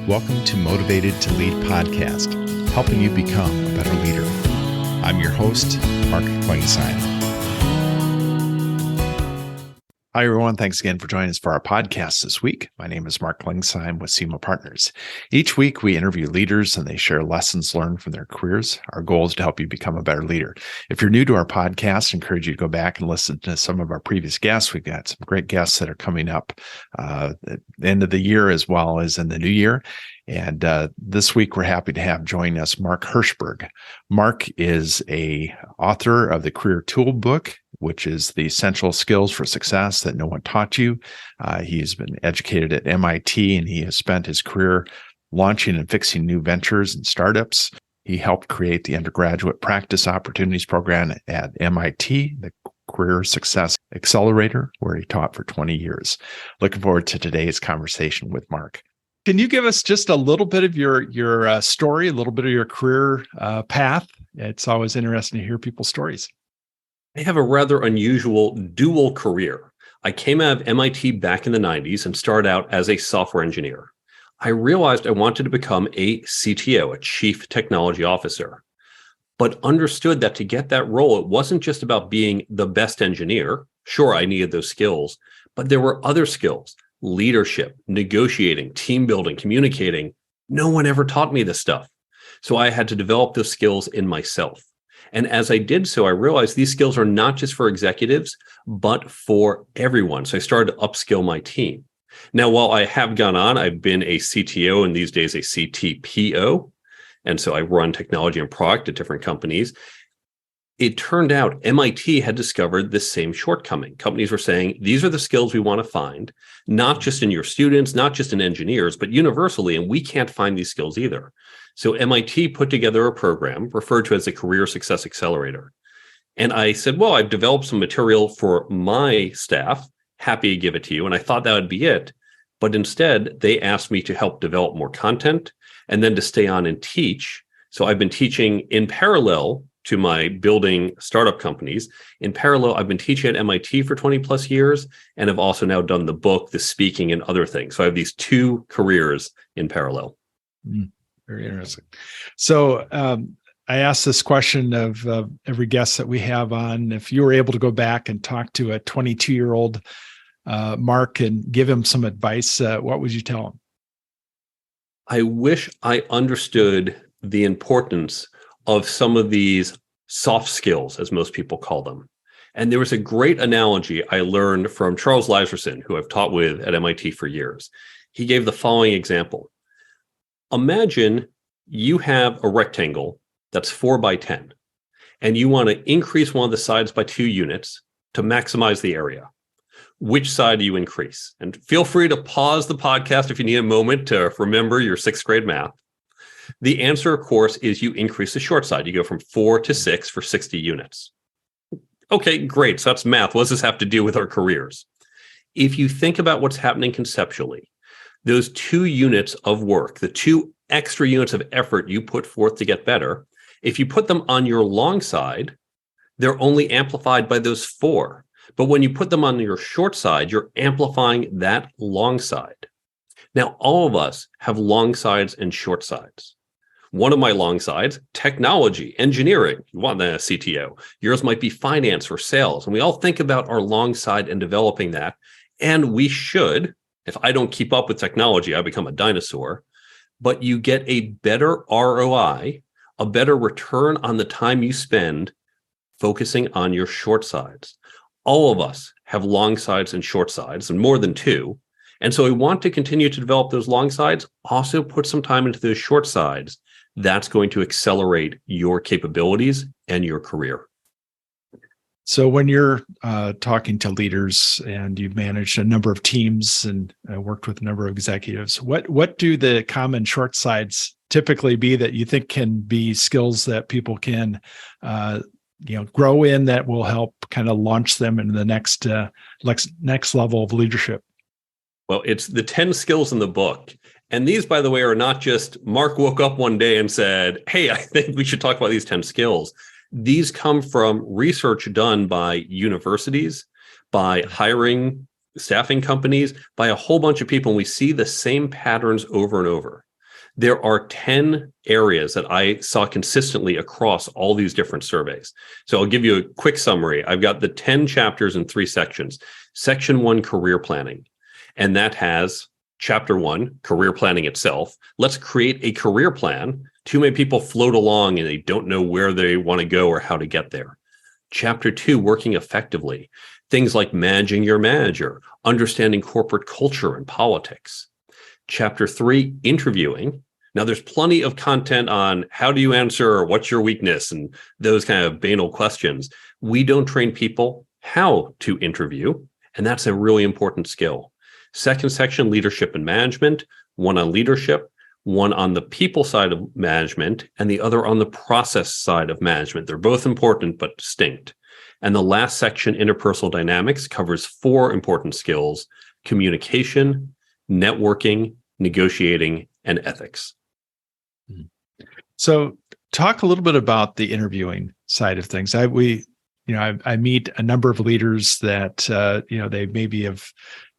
Welcome to Motivated to Lead podcast, helping you become a better leader. I'm your host, Mark Herschberg. Hi, everyone. Thanks again for joining us for our podcast this week. My name is Mark Herschberg with SEMA Partners. Each week, we interview leaders and they share lessons learned from their careers. Our goal is to help you become a better leader. If you're new to our podcast, I encourage you to go back and listen to some of our previous guests. We've got some great guests that are coming up at the end of the year as well as in the new year. And this week, we're happy to have join us Mark Herschberg. Mark is a author of the Career Toolkit, which is the essential skills for success that no one taught you. He's been educated at MIT, and he has spent his career launching and fixing new ventures and startups. He helped create the Undergraduate Practice Opportunities Program at MIT, the Career Success Accelerator, where he taught for 20 years. Looking forward to today's conversation with Mark. Can you give us just a little bit of your story, a little bit of your career path? It's always interesting to hear people's stories. I have a rather unusual dual career. I came out of MIT back in the 90s and started out as a software engineer. I realized I wanted to become a CTO, a Chief Technology Officer, but understood that to get that role, it wasn't just about being the best engineer. Sure, I needed those skills, but there were other skills: leadership, negotiating, team building, communicating. No one ever taught me this stuff. So I had to develop those skills in myself. And as I did so, I realized these skills are not just for executives, but for everyone. So I started to upskill my team. Now, while I have gone on, I've been a CTO and these days a CTPO. And so I run technology and product at different companies. It turned out MIT had discovered this same shortcoming. Companies were saying, these are the skills we want to find, not just in your students, not just in engineers, but universally, and we can't find these skills either. So MIT put together a program referred to as the Career Success Accelerator. And I said, well, I've developed some material for my staff, happy to give it to you. And I thought that would be it. But instead, they asked me to help develop more content and then to stay on and teach. So I've been teaching in parallel to my building startup companies. In parallel, I've been teaching at MIT for 20 plus years and have also now done the book, the speaking, and other things. So I have these two careers in parallel. Very interesting. So I asked this question of every guest that we have on. If you were able to go back and talk to a 22-year-old Mark and give him some advice, what would you tell him? I wish I understood the importance of some of these soft skills, as most people call them. And there was a great analogy I learned from Charles Lazarson, who I've taught with at MIT for years. He gave the following example. Imagine you have a rectangle that's 4 by 10, and you want to increase one of the sides by 2 units to maximize the area. Which side do you increase? And feel free to pause the podcast if you need a moment to remember your 6th grade math. The answer, of course, is you increase the short side. You go from 4 to 6 for 60 units. Okay, great. So that's math. What does this have to do with our careers? If you think about what's happening conceptually, those 2 units of work, the 2 extra units of effort you put forth to get better, if you put them on your long side, they're only amplified by those 4. But when you put them on your short side, you're amplifying that long side. Now, all of us have long sides and short sides. One of my long sides, technology, engineering. You want that as CTO. Yours might be finance or sales. And we all think about our long side and developing that. And we should. If I don't keep up with technology, I become a dinosaur. But you get a better ROI, a better return on the time you spend focusing on your short sides. All of us have long sides and short sides, and more than 2. And so we want to continue to develop those long sides, also put some time into those short sides. That's going to accelerate your capabilities and your career. So when you're talking to leaders and you've managed a number of teams and worked with a number of executives, what do the common short sides typically be that you think can be skills that people can grow in that will help kind of launch them into the next level of leadership? Well, it's the 10 skills in the book. And these, by the way, are not just Mark woke up one day and said, hey, I think we should talk about these 10 skills. These come from research done by universities, by hiring, staffing companies, by a whole bunch of people. And we see the same patterns over and over. There are 10 areas that I saw consistently across all these different surveys. So I'll give you a quick summary. I've got the 10 chapters in 3 sections. Section 1, career planning. And that has chapter 1, career planning itself. Let's create a career plan. Too many people float along and they don't know where they want to go or how to get there. Chapter 2, working effectively. Things like managing your manager, understanding corporate culture and politics. Chapter 3, interviewing. Now, there's plenty of content on how do you answer or what's your weakness and those kind of banal questions. We don't train people how to interview, and that's a really important skill. Second section, leadership and management, one on leadership, one on the people side of management, and the other on the process side of management. They're both important, but distinct. And the last section, interpersonal dynamics, covers 4 important skills: communication, networking, negotiating, and ethics. So talk a little bit about the interviewing side of things. I meet a number of leaders that, they maybe have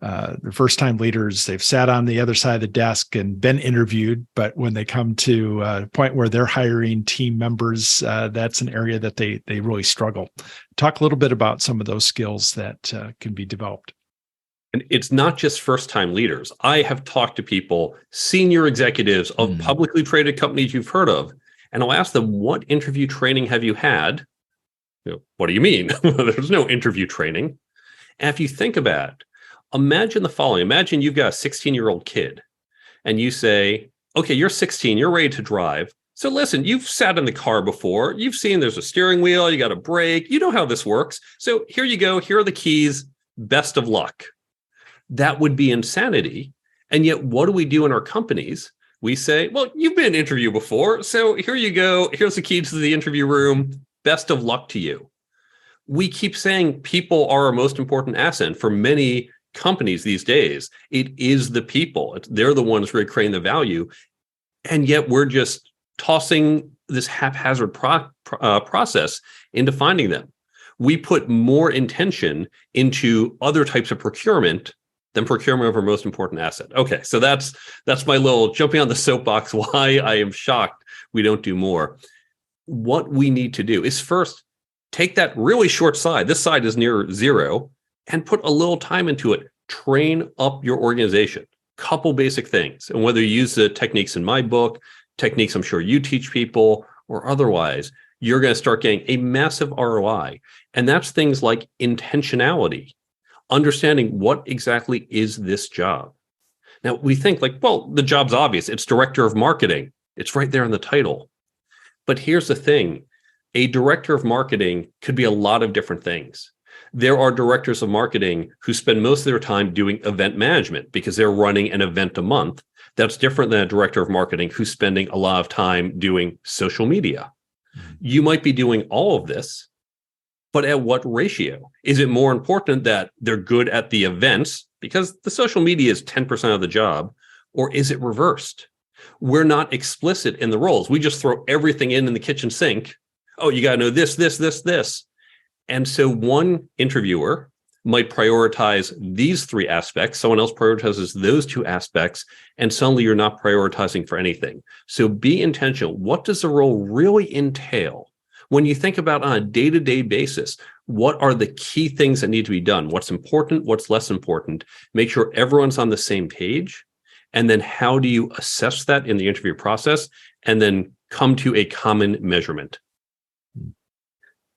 they're first-time leaders. They've sat on the other side of the desk and been interviewed, but when they come to a point where they're hiring team members, that's an area that they really struggle. Talk a little bit about some of those skills that can be developed. And it's not just first-time leaders. I have talked to people, senior executives of publicly traded companies you've heard of, and I'll ask them, what interview training have you had? What do you mean? There's no interview training. And if you think about it, imagine the following. Imagine you've got a 16-year-old kid, and you say, okay, you're 16, you're ready to drive. So listen, you've sat in the car before. You've seen there's a steering wheel, you got a brake. You know how this works. So here you go. Here are the keys. Best of luck. That would be insanity. And yet, what do we do in our companies? We say, well, you've been in an interview before, so here you go. Here's the keys to the interview room. Best of luck to you. We keep saying people are our most important asset. For many companies these days, it is the people. They're the ones really creating the value. And yet we're just tossing this haphazard process into finding them. We put more intention into other types of procurement than procurement of our most important asset. Okay, so that's my little jumping on the soapbox why I am shocked we don't do more. What we need to do is first take that really short side. This side is near 0, and put a little time into it. Train up your organization. Couple basic things. And whether you use the techniques in my book, techniques I'm sure you teach people, or otherwise, you're going to start getting a massive ROI. And that's things like intentionality. Understanding what exactly is this job. Now, we think like, well, the job's obvious. It's director of marketing. It's right there in the title. But here's the thing. A director of marketing could be a lot of different things. There are directors of marketing who spend most of their time doing event management because they're running an event a month. That's different than a director of marketing who's spending a lot of time doing social media. You might be doing all of this, but at what ratio? Is it more important that they're good at the events because the social media is 10% of the job, or is it reversed? We're not explicit in the roles. We just throw everything in the kitchen sink. Oh, you got to know this, this, this, this. And so one interviewer might prioritize these 3 aspects. Someone else prioritizes those 2 aspects, and suddenly you're not prioritizing for anything. So be intentional. What does the role really entail? When you think about on a day-to-day basis, what are the key things that need to be done? What's important? What's less important? Make sure everyone's on the same page. And then how do you assess that in the interview process and then come to a common measurement?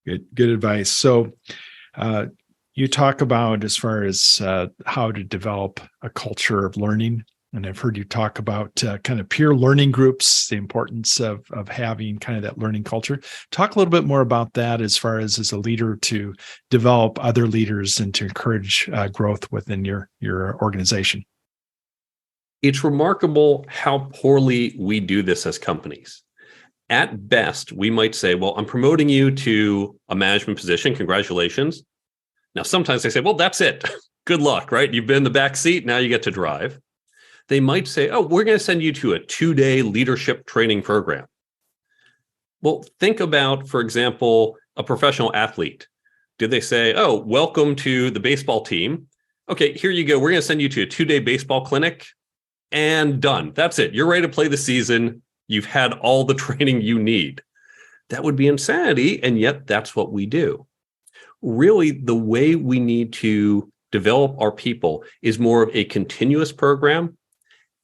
Good advice. So you talk about as far as how to develop a culture of learning. And I've heard you talk about kind of peer learning groups, the importance of having kind of that learning culture. Talk a little bit more about that as far as a leader to develop other leaders and to encourage growth within your organization. It's remarkable how poorly we do this as companies. At best, we might say, well, I'm promoting you to a management position. Congratulations. Now, sometimes they say, well, that's it. Good luck, right? You've been in the back seat. Now you get to drive. They might say, oh, we're going to send you to a 2-day leadership training program. Well, think about, for example, a professional athlete. Did they say, oh, welcome to the baseball team? Okay, here you go. We're going to send you to a 2-day baseball clinic. and done. That's it. You're ready to play the season. You've had all the training you need. That would be insanity, and yet that's what we do. Really, the way we need to develop our people is more of a continuous program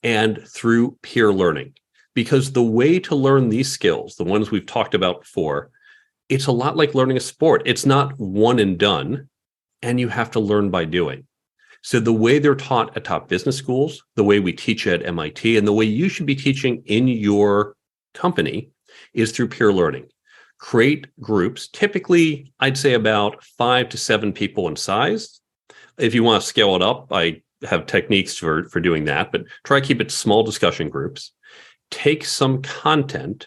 and through peer learning. Because the way to learn these skills, the ones we've talked about before, it's a lot like learning a sport. It's not one and done, and you have to learn by doing. So the way they're taught at top business schools, the way we teach at MIT, and the way you should be teaching in your company is through peer learning. Create groups, typically, I'd say about 5 to 7 people in size. If you want to scale it up, I have techniques for doing that, but try to keep it small discussion groups. Take some content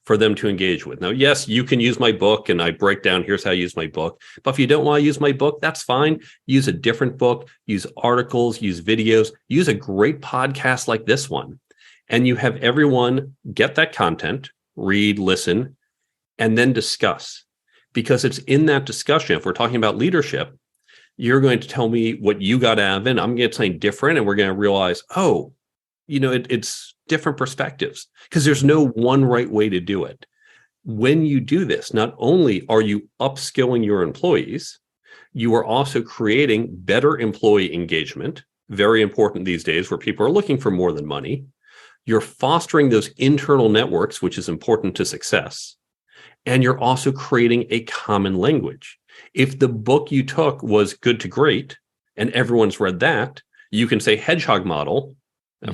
for them to engage with. Now, yes, you can use my book and I break down, here's how I use my book. But if you don't want to use my book, that's fine. Use a different book, use articles, use videos, use a great podcast like this one. And you have everyone get that content, read, listen, and then discuss. Because it's in that discussion, if we're talking about leadership, you're going to tell me what you got out of it. I'm going to get something different. And we're going to realize, oh, it's different perspectives, because there's no one right way to do it. When you do this, not only are you upskilling your employees, you are also creating better employee engagement, very important these days where people are looking for more than money. You're fostering those internal networks, which is important to success. And you're also creating a common language. If the book you took was Good to Great and everyone's read that, you can say hedgehog model.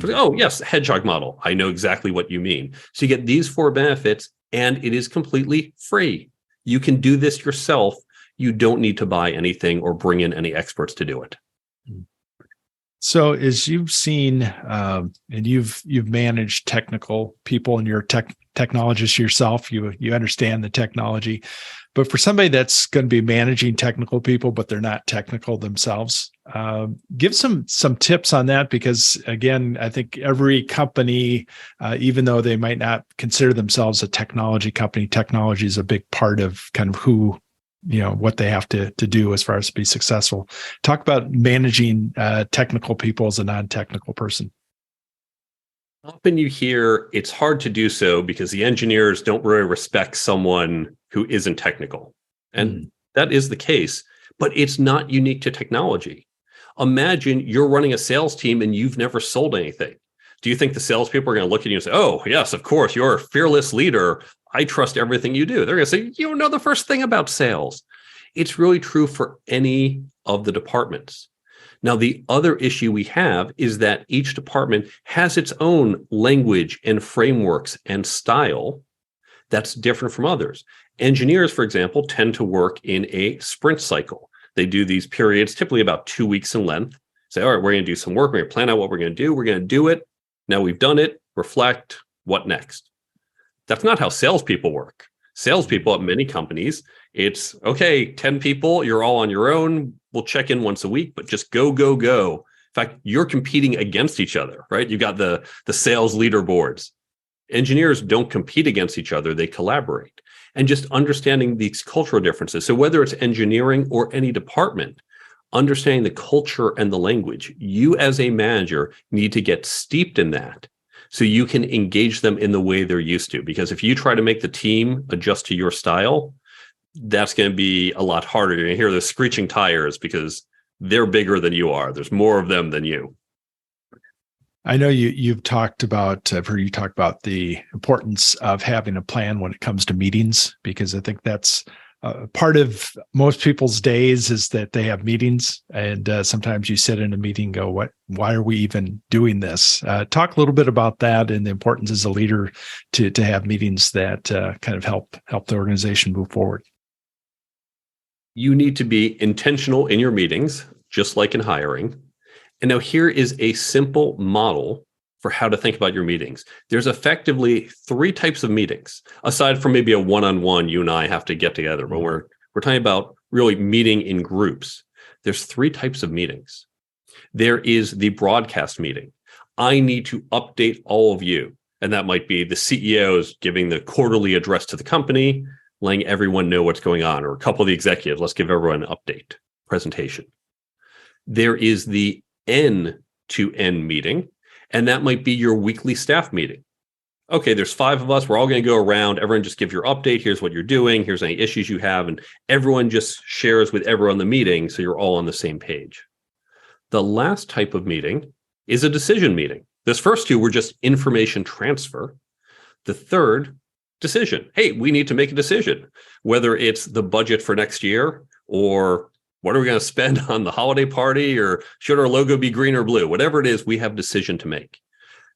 Oh, yes, hedgehog model. I know exactly what you mean. So you get these 4 benefits, and it is completely free. You can do this yourself. You don't need to buy anything or bring in any experts to do it. So as you've seen, and you've managed technical people, and you're a technologist yourself, you understand the technology. But for somebody that's going to be managing technical people, but they're not technical themselves, give some tips on that, because again, I think every company, even though they might not consider themselves a technology company, technology is a big part of kind of who, what they have to do as far as to be successful. Talk about managing technical people as a non-technical person. Often you hear it's hard to do so because the engineers don't really respect someone who isn't technical. And that is the case, but it's not unique to technology. Imagine you're running a sales team and you've never sold anything. Do you think the salespeople are going to look at you and say, oh, yes, of course, you're a fearless leader. I trust everything you do. They're going to say, you don't know the first thing about sales. It's really true for any of the departments. Now, the other issue we have is that each department has its own language and frameworks and style that's different from others. Engineers, for example, tend to work in a sprint cycle. They do these periods, typically about 2 weeks in length. Say, all right, we're going to do some work. We're going to plan out what we're going to do. We're going to do it. Now we've done it. Reflect. What next? That's not how salespeople work. Salespeople at many companies, it's, okay, 10 people, you're all on your own. We'll check in once a week, but just go, go, go. In fact, you're competing against each other, right? You've got the sales leaderboards. Engineers don't compete against each other. They collaborate. And just understanding these cultural differences. So whether it's engineering or any department, understanding the culture and the language, you as a manager need to get steeped in that so you can engage them in the way they're used to. Because if you try to make the team adjust to your style, that's going to be a lot harder. You're going to hear the screeching tires because they're bigger than you are. There's more of them than you. I know I've heard you talk about the importance of having a plan when it comes to meetings, because I think that's part of most people's days is that they have meetings, and sometimes you sit in a meeting and go, why are we even doing this? Talk a little bit about that and the importance as a leader to have meetings that kind of help the organization move forward. You need to be intentional in your meetings, just like in hiring. And now here is a simple model for how to think about your meetings. There's effectively 3 types of meetings, aside from maybe a one-on-one you and I have to get together. But we're talking about really meeting in groups. There's 3 types of meetings. There is the broadcast meeting. I need to update all of you. And that might be the CEOs giving the quarterly address to the company, letting everyone know what's going on, or a couple of the executives, let's give everyone an update presentation. There is the end-to-end meeting. And that might be your weekly staff meeting. Okay, there's 5 of us. We're all going to go around. Everyone just give your update. Here's what you're doing. Here's any issues you have. And everyone just shares with everyone in the meeting so you're all on the same page. The last type of meeting is a decision meeting. This first 2 were just information transfer. The third, decision. Hey, we need to make a decision, whether it's the budget for next year or what are we going to spend on the holiday party, or should our logo be green or blue? Whatever it is, we have a decision to make.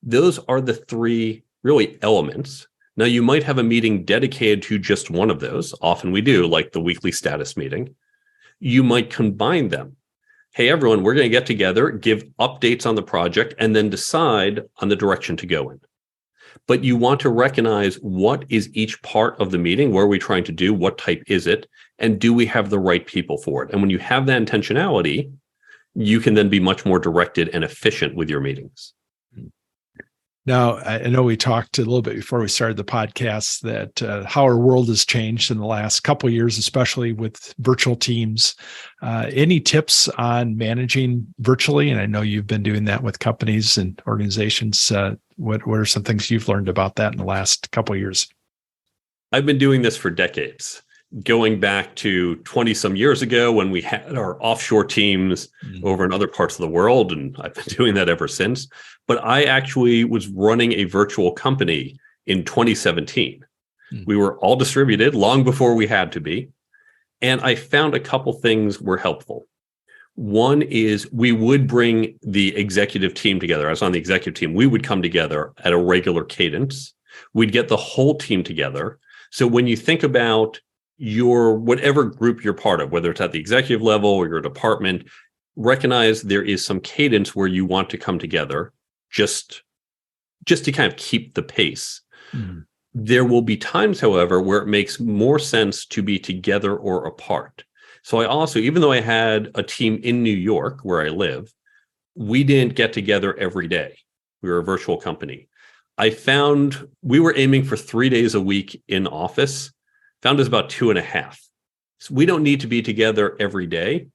Those are the 3 really elements. Now, you might have a meeting dedicated to just one of those. Often we do, like the weekly status meeting. You might combine them. Hey, everyone, we're going to get together, give updates on the project, and then decide on the direction to go in. But you want to recognize what is each part of the meeting, what are we trying to do, what type is it, and do we have the right people for it? And when you have that intentionality, you can then be much more directed and efficient with your meetings. Now, I know we talked a little bit before we started the podcast that how our world has changed in the last couple of years, especially with virtual teams. Any tips on managing virtually? And I know you've been doing that with companies and organizations. What are some things you've learned about that in the last couple of years? I've been doing this for decades, going back to 20 some years ago when we had our offshore teams over in other parts of the world. And I've been doing that ever since. But I actually was running a virtual company in 2017. We were all distributed long before we had to be. And I found a couple things were helpful. One is we would bring the executive team together. I was on the executive team. We would come together at a regular cadence. We'd get the whole team together. So when you think about your whatever group you're part of, whether it's at the executive level or your department, recognize there is some cadence where you want to come together just to kind of keep the pace. There will be times, however, where it makes more sense to be together or apart. So I also, even though I had a team in New York where I live, we didn't get together every day. We were a virtual company. I found we were aiming for 3 days a week in office, found us about 2.5. So we don't need to be together every day.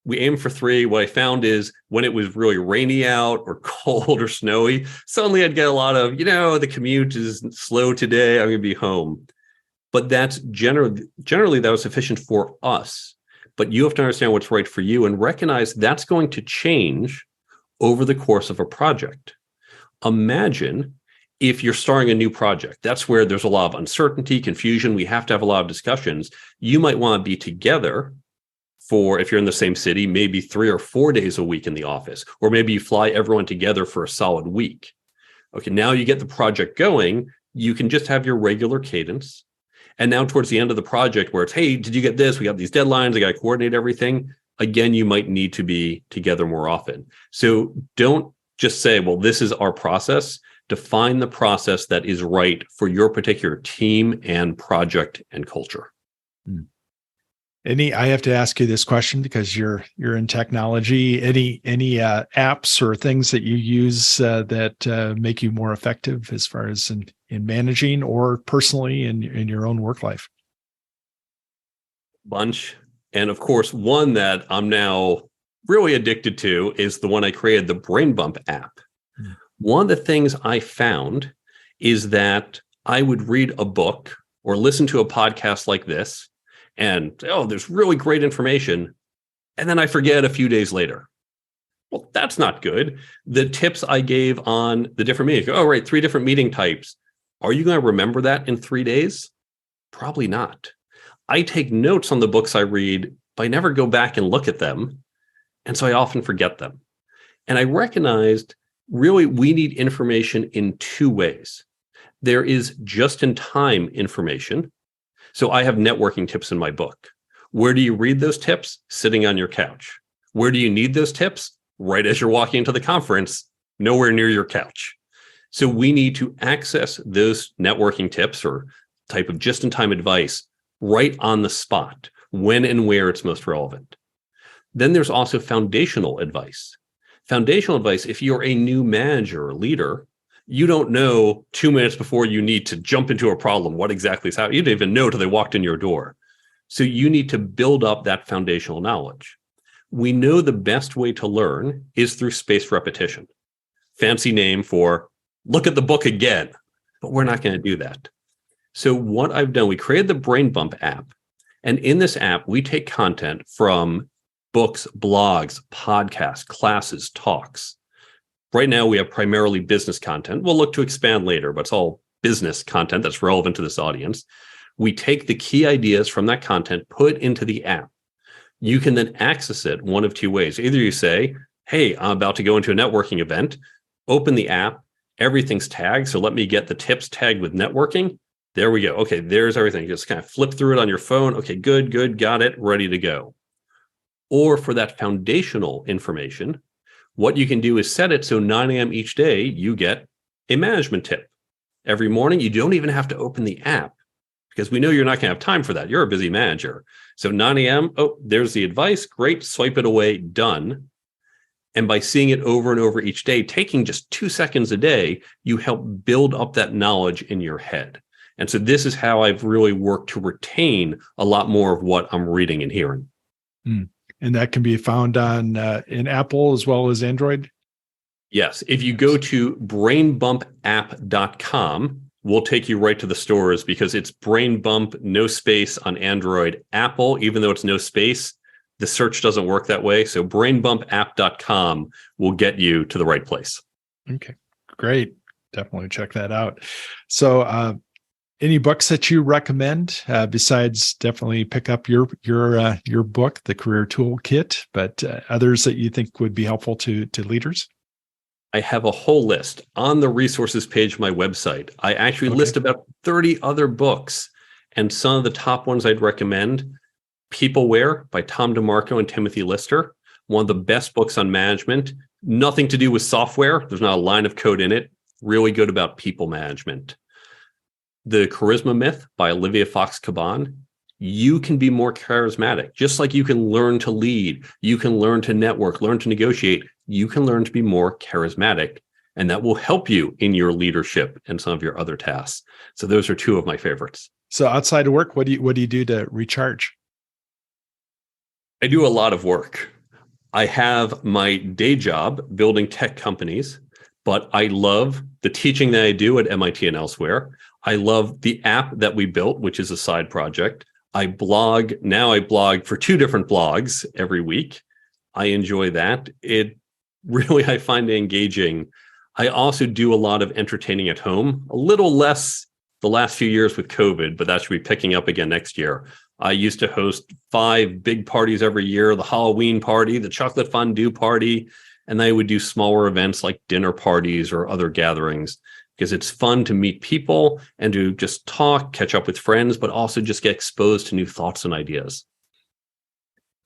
We aim for 3. What I found is when it was really rainy out or cold or snowy, suddenly I'd get a lot of, the commute is slow today, I'm going to be home. But that's generally that was sufficient for us. But you have to understand what's right for you and recognize that's going to change over the course of a project. Imagine if you're starting a new project. That's where there's a lot of uncertainty, confusion. We have to have a lot of discussions. You might want to be together for, if you're in the same city, maybe 3 or 4 days a week in the office, or maybe you fly everyone together for a solid week. Okay, now you get the project going. You can just have your regular cadence. And now towards the end of the project where it's, hey, did you get this? We got these deadlines. I got to coordinate everything. Again, you might need to be together more often. So don't just say, well, this is our process. Define the process that is right for your particular team and project and culture. I have to ask you this question because you're in technology. Any apps or things that you use that make you more effective as far as in managing or personally in your own work life? Bunch. And of course, one that I'm now really addicted to is the one I created, the Brain Bump app. One of the things I found is that I would read a book or listen to a podcast like this, and, there's really great information. And then I forget a few days later. Well, that's not good. The tips I gave on the different meetings, 3 different meeting types. Are you going to remember that in 3 days? Probably not. I take notes on the books I read, but I never go back and look at them. And so I often forget them. And I recognized really we need information in 2 ways. There is just-in-time information. So I have networking tips in my book. Where do you read those tips? Sitting on your couch. Where do you need those tips? Right as you're walking into the conference, nowhere near your couch. So we need to access those networking tips or type of just-in-time advice right on the spot, when and where it's most relevant. Then there's also foundational advice. Foundational advice, if you're a new manager or leader, you don't know 2 minutes before you need to jump into a problem what exactly is happening. You didn't even know till they walked in your door. So you need to build up that foundational knowledge. We know the best way to learn is through spaced repetition. fancy name for look at the book again, but we're not going to do that. So what I've done, we created the Brain Bump app. And in this app, we take content from books, blogs, podcasts, classes, talks. Right now, we have primarily business content. We'll look to expand later, but it's all business content that's relevant to this audience. We take the key ideas from that content, put into the app. You can then access it one of two ways. Either you say, hey, I'm about to go into a networking event, open the app, everything's tagged. So let me get the tips tagged with networking. There we go. Okay, there's everything. Just kind of flip through it on your phone. Okay, good, got it, ready to go. Or for that foundational information, what you can do is set it so 9 a.m. each day, you get a management tip. Every morning, you don't even have to open the app because we know you're not going to have time for that. You're a busy manager. So 9 a.m., oh, there's the advice. Great, swipe it away, done. And by seeing it over and over each day, taking just 2 seconds a day, you help build up that knowledge in your head. And so this is how I've really worked to retain a lot more of what I'm reading and hearing. And that can be found on in Apple as well as Android? Yes. If you go to brainbumpapp.com, we'll take you right to the stores because it's Brain Bump, no space on Android. Apple, even though it's no space, the search doesn't work that way. So brainbumpapp.com will get you to the right place. Okay, great. Definitely check that out. So any books that you recommend besides definitely pick up your book, The Career Toolkit, but others that you think would be helpful to leaders? I have a whole list on the resources page of my website. I actually list about 30 other books, and some of the top ones I'd recommend: Peopleware by Tom DeMarco and Timothy Lister, one of the best books on management. Nothing to do with software. There's not a line of code in it. Really good about people management. The Charisma Myth by Olivia Fox-Caban. You can be more charismatic. Just like you can learn to lead, you can learn to network, learn to negotiate, you can learn to be more charismatic. And that will help you in your leadership and some of your other tasks. So those are two of my favorites. So outside of work, what do you do to recharge? I do a lot of work. I have my day job building tech companies, but I love the teaching that I do at MIT and elsewhere. I love the app that we built, which is a side project. I blog. Now I blog for 2 different blogs every week. I enjoy that. It really, I find it engaging. I also do a lot of entertaining at home, a little less the last few years with COVID, but that should be picking up again next year. I used to host 5 big parties every year: the Halloween party, the chocolate fondue party, and I would do smaller events like dinner parties or other gatherings, because it's fun to meet people and to just talk, catch up with friends, but also just get exposed to new thoughts and ideas.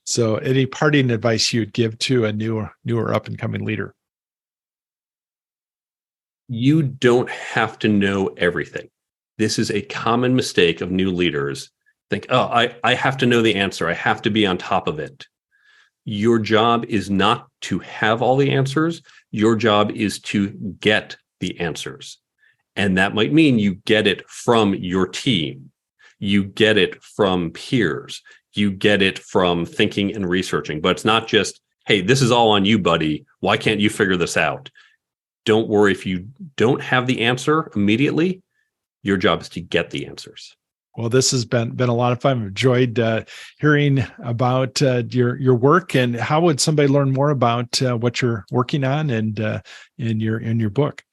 So any parting advice you'd give to a newer up-and-coming leader? You don't have to know everything. This is a common mistake of new leaders. Think, oh, I have to know the answer. I have to be on top of it. Your job is not to have all the answers. Your job is to get the answers. And that might mean you get it from your team. You get it from peers. You get it from thinking and researching. But it's not just, hey, this is all on you, buddy. Why can't you figure this out? Don't worry if you don't have the answer immediately. Your job is to get the answers. Well, this has been a lot of fun. I've enjoyed hearing about your work. And how would somebody learn more about what you're working on and in your book?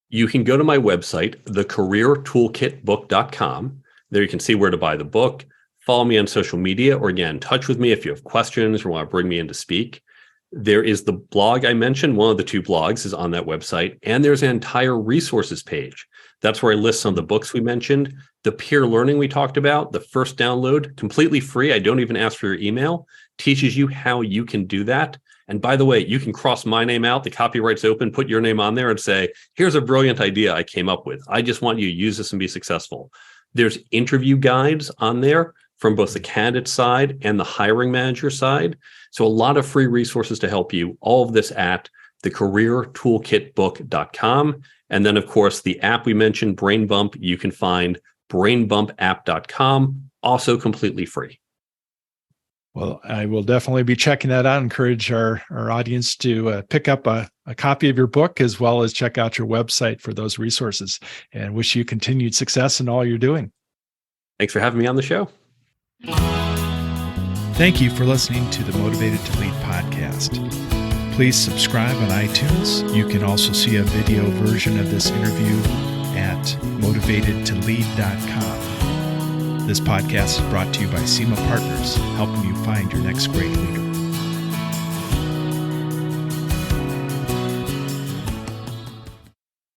You can go to my website, thecareertoolkitbook.com. There you can see where to buy the book. Follow me on social media, or again, touch with me if you have questions or want to bring me in to speak. There is the blog I mentioned. One of the 2 blogs is on that website. And there's an entire resources page. That's where I list some of the books we mentioned. The peer learning we talked about, the first download, completely free. I don't even ask for your email. Teaches you how you can do that. And by the way, you can cross my name out. The copyright's open. Put your name on there and say, here's a brilliant idea I came up with. I just want you to use this and be successful. There's interview guides on there from both the candidate side and the hiring manager side. So a lot of free resources to help you. All of this at thecareertoolkitbook.com. And then, of course, the app we mentioned, Brain Bump, you can find brainbumpapp.com, also completely free. Well, I will definitely be checking that out. Encourage our audience to pick up a copy of your book, as well as check out your website for those resources, and wish you continued success in all you're doing. Thanks for having me on the show. Thank you for listening to the Motivated to Lead podcast. Please subscribe on iTunes. You can also see a video version of this interview at motivatedtolead.com. This podcast is brought to you by SEMA Partners, helping you find your next great leader.